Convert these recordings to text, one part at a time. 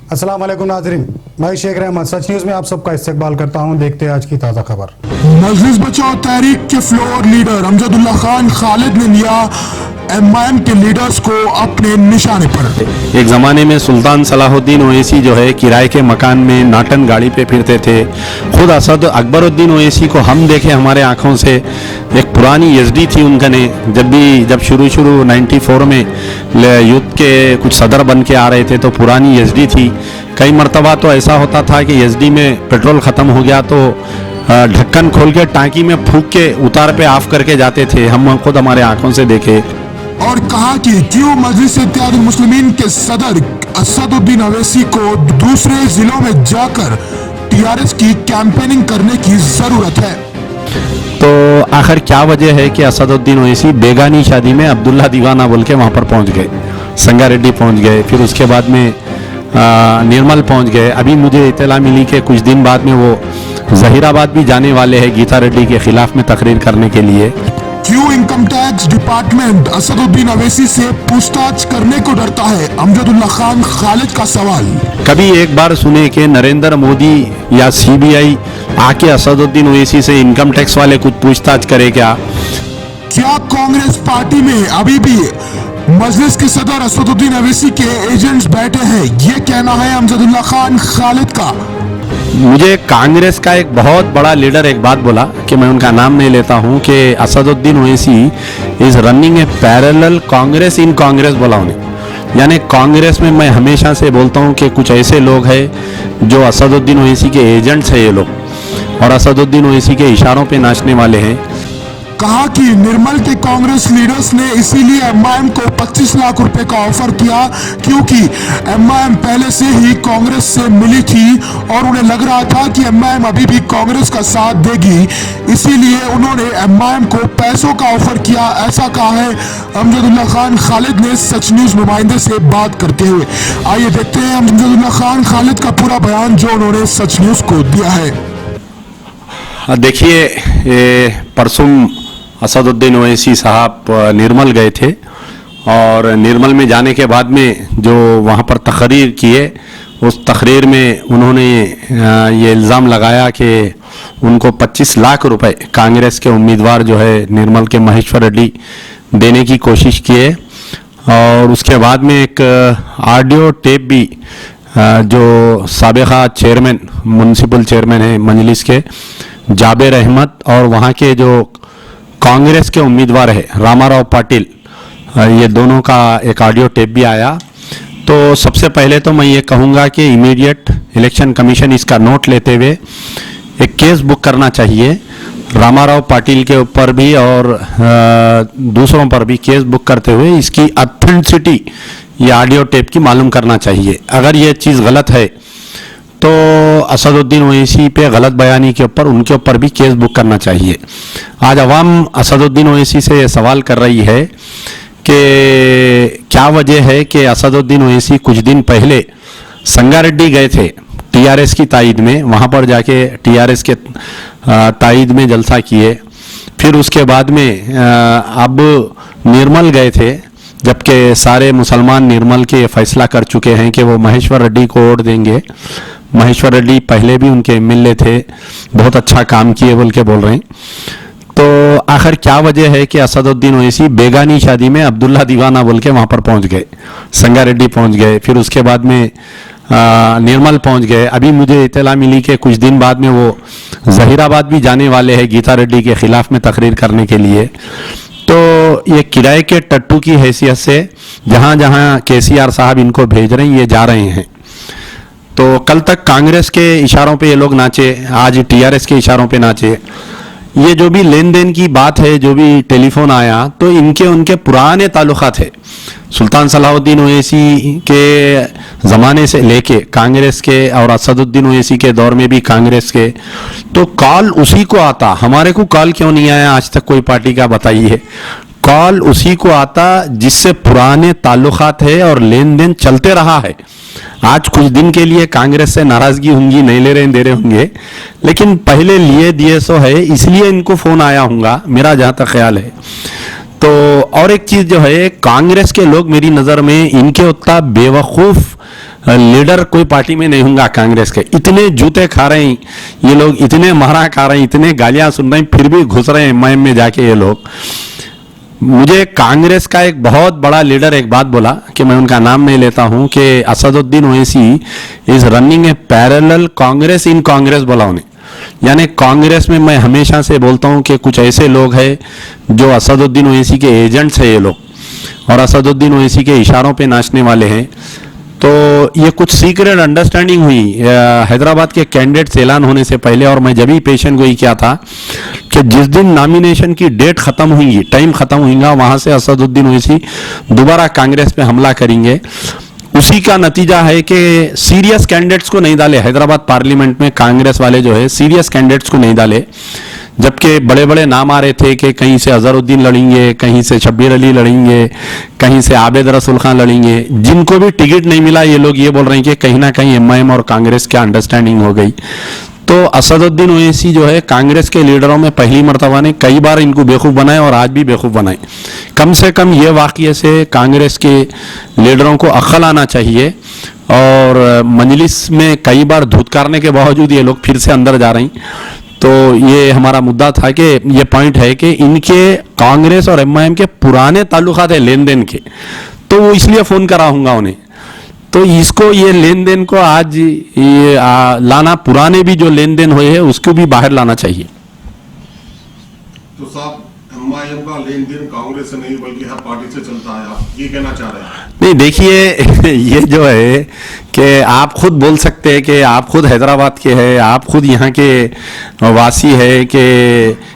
अस्सलाम वालेकुम नाज़रीन, मैं शेख रहमत सच न्यूज़ में आप सबका इस्तकबाल करता हूं। देखते हैं आज की ताज़ा खबर। मजलिस बचाओ तहरीक के फ्लोर लीडर अमजदुल्ला खान खालिद ने लिया एमआईएम के लीडर्स को अपने निशाने पर। एक ज़माने में सुल्तान सलाहुद्दीन ओवैसी जो है किराए के मकान में नाटन गाड़ी पे फिरते थे। खुद असद अकबरुद्दीन ओवैसी को हम देखे हमारे आंखों से। एक पुरानी एसडी थी उनका ने, जब शुरू 94 में यूथ के कुछ सदर बन के आ रहे थे तो पुरानी एसडी थी। कई मरतबा तो ऐसा होता था कि एसडी में पेट्रोल ख़त्म हो गया तो ढक्कन खोल के टांकी में फूंक के उतार पे ऑफ करके जाते थे। हम खुद हमारे आंखों से देखे। और कहा कि क्यों मजलिस इत्तेहादुल मुस्लिमीन के सदर असदुद्दीन ओवैसी को दूसरे जिलों में जाकर टीआरएस की कैंपेनिंग करने की जरूरत है। तो आखिर क्या वजह है कि असदुद्दीन ओवैसी बेगानी शादी में अब्दुल्ला दीवाना बोल के वहाँ पर पहुँच गए, संगारेड्डी पहुँच गए, फिर उसके बाद में निर्मल पहुँच गए। अभी मुझे इत्तला मिली कि कुछ दिन बाद में वो जहीराबाद भी जाने वाले हैं गीता रेड्डी के खिलाफ में तकरीर करने के लिए। क्यों income tax department Asaduddin Owaisi से पूछताछ करने को डरता है, अमजदुल्ला खान खालिद का सवाल। कभी एक बार सुने कि नरेंद्र मोदी या सीबीआई आके असदुद्दीन ओवैसी से इनकम टैक्स वाले कुछ पूछताछ करे क्या? क्या कांग्रेस पार्टी में अभी भी मजलिस के सदर असदुद्दीन ओवैसी के एजेंट्स बैठे हैं? ये कहना है अमजदुल्ला खान खालिद का। मुझे कांग्रेस का एक बहुत बड़ा लीडर एक बात बोला कि मैं उनका नाम नहीं लेता हूं कि Asaduddin Owaisi is running a parallel Congress in Congress बोला उन्हें। यानी कांग्रेस में मैं हमेशा से बोलता हूं कि कुछ ऐसे लोग हैं जो असदुद्दीन ओवैसी के एजेंट्स हैं ये लोग, और असदुद्दीन ओवैसी के इशारों पे नाचने वाले हैं। कहा कि निर्मल के कांग्रेस लीडर्स ने इसीलिए एमआईएम को 25 लाख रुपए का ऑफर किया क्योंकि एमआईएम पहले से ही कांग्रेस से मिली थी और उन्हें लग रहा था कि एमआईएम अभी भी कांग्रेस का साथ देगी, इसीलिए उन्होंने एमआईएम को पैसों का ऑफर किया। ऐसा कहा है अमजदुल्ला खान खालिद ने सच न्यूज नुमाइंदे से बात करते हुए। आइए देखते हैं अमजदुल्ला खान खालिद का पूरा बयान जो उन्होंने सच न्यूज को दिया है। देखिए, परसों असदुद्दीन ओवैसी साहब निर्मल गए थे और निर्मल में जाने के बाद में जो वहाँ पर तकरीर किए, उस तकरीर में उन्होंने ये इल्ज़ाम लगाया कि उनको 25 लाख रुपए कांग्रेस के उम्मीदवार जो है निर्मल के महेश्वर रेड्डी देने की कोशिश किए। और उसके बाद में एक ऑडियो टेप भी जो साबिका चेयरमैन म्यूनसिपल चेयरमैन है मजलिस के जाबिर अहमद और वहाँ के जो कांग्रेस के उम्मीदवार है रामाराव पाटिल, ये दोनों का एक ऑडियो टेप भी आया। तो सबसे पहले तो मैं ये कहूँगा कि इमीडिएट इलेक्शन कमीशन इसका नोट लेते हुए एक केस बुक करना चाहिए। रामाराव पाटिल के ऊपर भी और दूसरों पर भी केस बुक करते हुए इसकी ऑथेंटिसिटी ये ऑडियो टेप की मालूम करना चाहिए। अगर ये चीज़ गलत है तो असदुद्दीन ओवैसी पे गलत बयानी के ऊपर उनके ऊपर भी केस बुक करना चाहिए। आज अवाम असदुद्दीन ओवैसी से ये सवाल कर रही है कि क्या वजह है कि असदुद्दीन ओवैसी कुछ दिन पहले संगारेड्डी गए थे टीआरएस की तायद में, वहाँ पर जाके टीआरएस के तायद में जलसा किए। फिर उसके बाद में अब निर्मल गए थे, जबकि सारे मुसलमान निर्मल के ये फैसला कर चुके हैं कि वो महेश्वर रेड्डी को वोट देंगे। महेश्वर रेड्डी पहले भी उनके एमएलए थे, बहुत अच्छा काम किए बोल के बोल रहे हैं। तो आखिर क्या वजह है कि असदुद्दीन ओवैसी बेगानी शादी में अब्दुल्ला दीवाना बोल के वहाँ पर पहुँच गए, संगारेड्डी पहुँच गए, फिर उसके बाद में निर्मल पहुँच गए। अभी मुझे इत्तला मिली कि कुछ दिन बाद में वो जहीराबाद भी जाने वाले हैं गीता रेड्डी के खिलाफ में तकरीर करने के लिए। तो ये किराए के टट्टू की हैसियत से जहाँ जहाँ केसीआर साहब इनको भेज रहे हैं ये जा रहे हैं। तो कल तक कांग्रेस के इशारों पे ये लोग नाचे, आज टीआरएस के इशारों पे नाचे। ये जो भी लेन देन की बात है, जो भी टेलीफोन आया, तो इनके उनके पुराने ताल्लुकात है। सुल्तान सलाहुद्दीन ओवैसी के ज़माने से लेके कांग्रेस के और असदुद्दीन ओवैसी के दौर में भी कांग्रेस के, तो कॉल उसी को आता। हमारे को कॉल क्यों नहीं आया आज तक कोई पार्टी का बताइए? कॉल उसी को आता जिससे पुराने ताल्लुकात है और लेन देन चलते रहा है। आज कुछ दिन के लिए कांग्रेस से नाराजगी होंगी, नहीं ले रहे दे रहे होंगे, लेकिन पहले लिए दिए सो है, इसलिए इनको फोन आया होगा, मेरा जहां तक ख्याल है। तो और एक चीज जो है, कांग्रेस के लोग मेरी नजर में इनके उतना बेवकूफ लीडर कोई पार्टी में नहीं होगा कांग्रेस के। इतने जूते खा रहे हैं ये लोग, इतने मारा खा रहे हैं, इतने गालियां सुन रहे हैं, फिर भी घुस रहे हैं एमआईएम में जाके ये लोग। मुझे कांग्रेस का एक बहुत बड़ा लीडर एक बात बोला कि मैं उनका नाम नहीं लेता हूं कि Asaduddin Owaisi is running a parallel Congress in Congress बोला उन्हें। यानी कांग्रेस में मैं हमेशा से बोलता हूं कि कुछ ऐसे लोग हैं जो असदुद्दीन ओवैसी के एजेंट्स हैं ये लोग, और असदुद्दीन ओवैसी के इशारों पे नाचने वाले हैं। तो ये कुछ सीक्रेट अंडरस्टैंडिंग हुई हैदराबाद के कैंडिडेट्स ऐलान होने से पहले, और मैं जब ही पेशन गोई किया था कि जिस दिन नॉमिनेशन की डेट खत्म हुई, टाइम खत्म होगा, वहां से असदुद्दीन ओवैसी दोबारा कांग्रेस पे हमला करेंगे। उसी का नतीजा है कि सीरियस कैंडिडेट्स को नहीं डाले हैदराबाद पार्लियामेंट में, कांग्रेस वाले जो है सीरियस कैंडिडेट्स को नहीं डाले, जबकि बड़े बड़े नाम आ रहे थे कि कहीं से अजहरुद्दीन लड़ेंगे, कहीं से शब्बीर अली लड़ेंगे, कहीं से आबिद रसूल खान लड़ेंगे। जिनको भी टिकट नहीं मिला ये लोग ये बोल रहे हैं कि कहीं ना कहीं एमआईएम और कांग्रेस की अंडरस्टैंडिंग हो गई। तो असदुद्दीन ओवैसी जो है कांग्रेस के लीडरों में पहली मर्तबा ने कई बार इनको बेवकूफ़ बनाए और आज भी बेवकूफ़ बनाए। कम से कम ये वाक़ये से कांग्रेस के लीडरों को अक्ल आना चाहिए, और मजलिस में कई बार धुतकारने के बावजूद ये लोग फिर से अंदर जा रहे हैं। तो ये हमारा मुद्दा था कि ये पॉइंट है कि इनके कांग्रेस और एमआईएम के पुराने ताल्लुकात है लेन देन के, तो वो इसलिए फ़ोन कराऊंगा उन्हें। तो इसको ये लेन देन को आज ये लाना, पुराने भी जो लेन देन हुए हैं उसको भी बाहर लाना चाहिए। तो साहब एमआईएम का लेन देन कांग्रेस से नहीं बल्कि हर पार्टी से चलता है, आप ये कहना चाह रहे हैं? नहीं देखिए ये जो है कि आप खुद बोल सकते हैं कि आप खुद हैदराबाद के हैं, आप खुद यहाँ के वासी है कि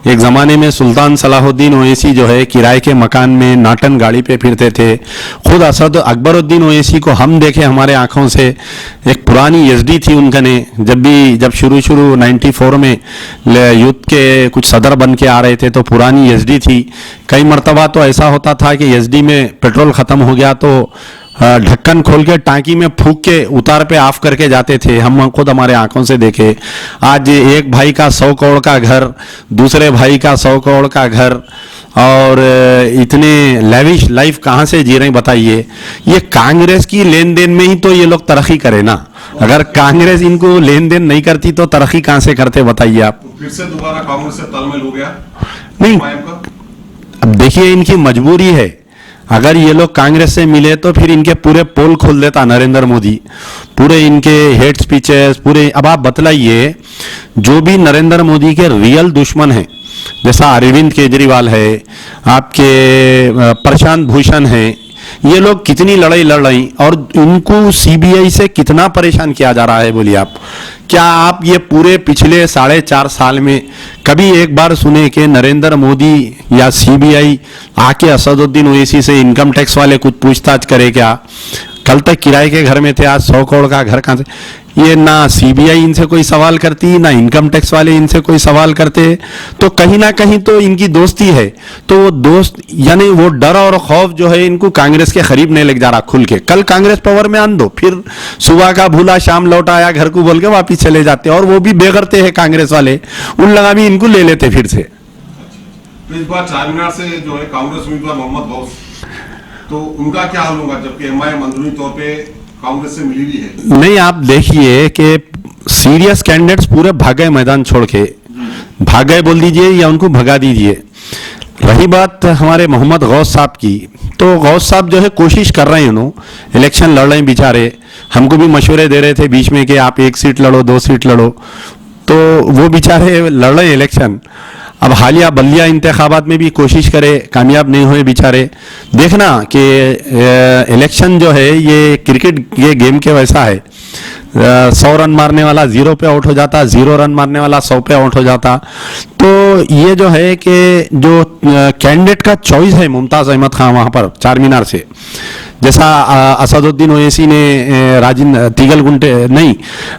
एक ज़माने में सुल्तान सलाहुद्दीन ओवैसी जो है किराए के मकान में नाटन गाड़ी पे फिरते थे। खुद असद अकबरुद्दीन ओवैसी को हम देखे हमारे आंखों से, एक पुरानी एसडी थी उनका ने, जब शुरू 94 में यूथ के कुछ सदर बन के आ रहे थे तो पुरानी एसडी थी। कई मरतबा तो ऐसा होता था कि एसडी में पेट्रोल ख़त्म हो गया तो ढक्कन खोल के टांकी में फूंक के उतार पे ऑफ करके जाते थे, हम खुद हमारे आंखों से देखे। आज एक भाई का 100 करोड़ का घर, दूसरे भाई का 100 करोड़ का घर, और इतने लेविश लाइफ कहाँ से जी रहे हैं बताइए। ये कांग्रेस की लेन देन में ही तो ये लोग तरक्की करे ना, अगर कांग्रेस इनको लेन देन नहीं करती तो तरक्की कहाँ से करते बताइए आप। तो फिर से दोबारा कांग्रेस से तालमेल हो गया नहीं, अब देखिए इनकी मजबूरी है, अगर ये लोग कांग्रेस से मिले तो फिर इनके पूरे पोल खोल देता नरेंद्र मोदी, पूरे इनके हेट स्पीचेस पूरे। अब आप बतलाइए, जो भी नरेंद्र मोदी के रियल दुश्मन हैं, जैसा अरविंद केजरीवाल है, आपके प्रशांत भूषण है, ये लोग कितनी लड़ाई लड़ रही और इनको सीबीआई से कितना परेशान किया जा रहा है बोलिए आप। क्या आप ये पूरे पिछले 4.5 साल में कभी एक बार सुने कि नरेंद्र मोदी या सीबीआई आके असदुद्दीन ओवैसी से इनकम टैक्स वाले कुछ पूछताछ करे क्या? कल तक किराए के घर में थे, आज 100 करोड़ का घर कहाँ से? ये ना सीबीआई इनसे कोई सवाल करती, ना इनकम टैक्स वाले इनसे कोई सवाल करते। तो कहीं ना कहीं तो इनकी दोस्ती है, तो वो दोस्त यानी वो डर और खौफ जो है इनको कांग्रेस के करीब नहीं लग जा रहा खुल के। कल कांग्रेस पावर में आन दो, फिर सुबह का भूला शाम लौट आया घर को बोल के वापिस चले जाते, और वो भी बेगरते हैं कांग्रेस वाले, उन लगा भी इनको ले लेते फिर से। तो इस बार चारमीनार से जो है कांग्रेस उम्मीदवार मोहम्मद गौस, तो उनका क्या हाल होगा जबकि एमआईएम अंदरूनी तौर पे कांग्रेस से मिली हुई है? नहीं, आप देखिए कि सीरियस कैंडिडेट्स पूरे भागे मैदान छोड़ के, भागे बोल दीजिए या उनको भगा दीजिए। रही बात हमारे मोहम्मद गौस साहब की, तो गौस साहब जो है कोशिश कर रहे हैं, उन्होंने इलेक्शन लड़ रहे हैं बेचारे, हमको भी मशवरे दे रहे थे बीच में कि आप 1 सीट लड़ो 2 सीट लड़ो, तो वो बेचारे लड़ रहे हैं इलेक्शन। अब हालिया बल्दिया इंतखाबात में भी कोशिश करे, कामयाब नहीं हुए बेचारे। देखना कि इलेक्शन जो है ये क्रिकेट ये गेम के वैसा है, 100 रन मारने वाला 0 पे आउट हो जाता, 0 रन मारने वाला 100 पे आउट हो जाता। तो ये जो है कि जो कैंडिडेट का चॉइस है मुमताज़ अहमद खान वहाँ पर चारमीनार से, जैसा असदुद्दीन ओवैसी ने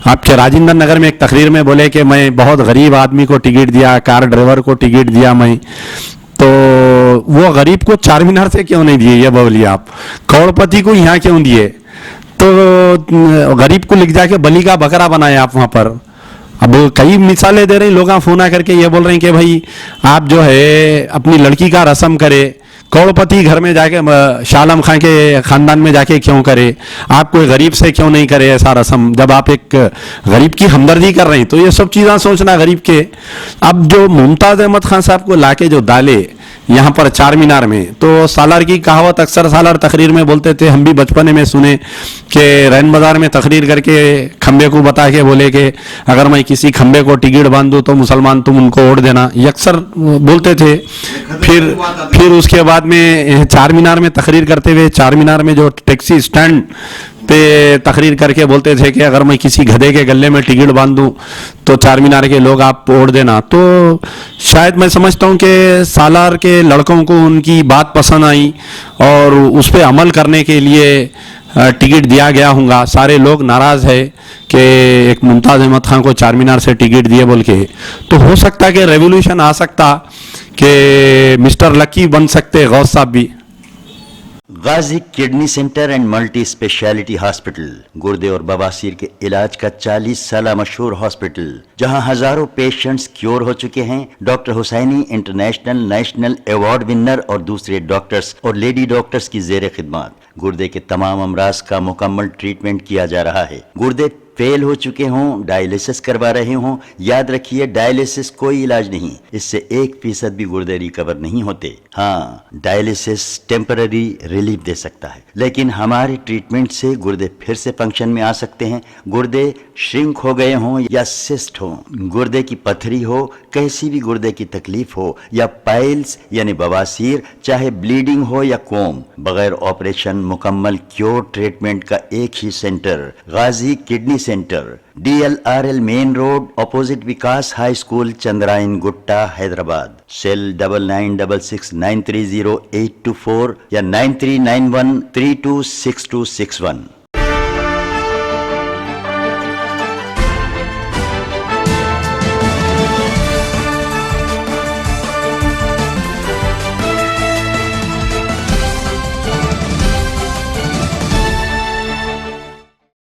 आपके राजेंद्र नगर में एक तकरीर में बोले कि मैं बहुत गरीब आदमी को टिकट दिया, कार ड्राइवर को टिकट दिया मैं, तो वो गरीब को चारमीनार से क्यों नहीं दिए ये बोलिए आप, करोड़पति को यहाँ क्यों दिए? तो गरीब को लिख जाके बलि का बकरा बनाया आप वहाँ पर। अब कई मिसालें दे रहे हैं, लोग फोन करके ये बोल रहे हैं कि भाई आप जो है अपनी लड़की का रस्म करे, करोड़पति घर में जाके शाह आलम खां के खानदान में जाके क्यों करे, आप कोई गरीब से क्यों नहीं करे ऐसा रस्म, जब आप एक गरीब की हमदर्दी कर रहे हैं। तो ये सब चीज़ें सोचना गरीब के। अब जो मुमताज़ अहमद खान साहब को लाके जो डाले यहाँ पर चार मीनार में, तो सालार की कहावत अक्सर सालार तकरीर में बोलते थे, हम भी बचपन में सुने कि रैन बाजार में तकरीर करके खंबे को बता के बोले कि अगर मैं किसी खंबे को टिकट बांध दूँ तो मुसलमान तुम उनको वोट देना, ये अक्सर बोलते थे। फिर उसके बाद में चार मीनार में तकरीर करते हुए चार मीनार में जो टैक्सी स्टैंड पे तकरीर करके बोलते थे कि अगर मैं किसी गधे के गले में टिकट बांध दूं तो चार मीनार के लोग आप वोट देना। तो शायद मैं समझता हूं कि सालार के लड़कों को उनकी बात पसंद आई और उस पर अमल करने के लिए टिकट दिया गया होगा। सारे लोग नाराज़ है कि एक मुमताज़ अहमद खान को चार मीनार से टिकट दिए बोल के। तो हो सकता है कि रेवोल्यूशन आ सकता कि मिस्टर लकी बन सकते गौस साहब भी। Ghazi kidney centre and multi speciality hospital, गुर्दे और बवासीर के इलाज का 40 साल मशहूर हॉस्पिटल, जहां हजारों पेशेंट्स क्योर हो चुके हैं। Doctor Hussaini international national award winner और दूसरे डॉक्टर्स और लेडी डॉक्टर्स की जेर खिदमत गुर्दे के तमाम अमराज का मुकम्मल ट्रीटमेंट किया जा रहा है। गुर्दे फेल हो चुके हों, डायलिसिस करवा रहे हों, याद रखिए डायलिसिस कोई इलाज नहीं, इससे 1% भी गुर्दे रिकवर नहीं होते। हाँ, डायलिसिस टेम्पररी रिलीफ दे सकता है, लेकिन हमारे ट्रीटमेंट से गुर्दे फिर से फंक्शन में आ सकते हैं। गुर्दे श्रिंक हो गए हों या सिस्ट हो, गुर्दे की पथरी हो, कैसी भी गुर्दे की तकलीफ हो, या पाइल्स यानी बवासीर, चाहे ब्लीडिंग हो या कोम, बगैर ऑपरेशन मुकम्मल क्योर ट्रीटमेंट का एक ही centre, Ghazi kidney centre, DLRL main road, opposite Vikas high school, Chandrayangutta, Hyderabad. Cell 9966930824 या 9391326261।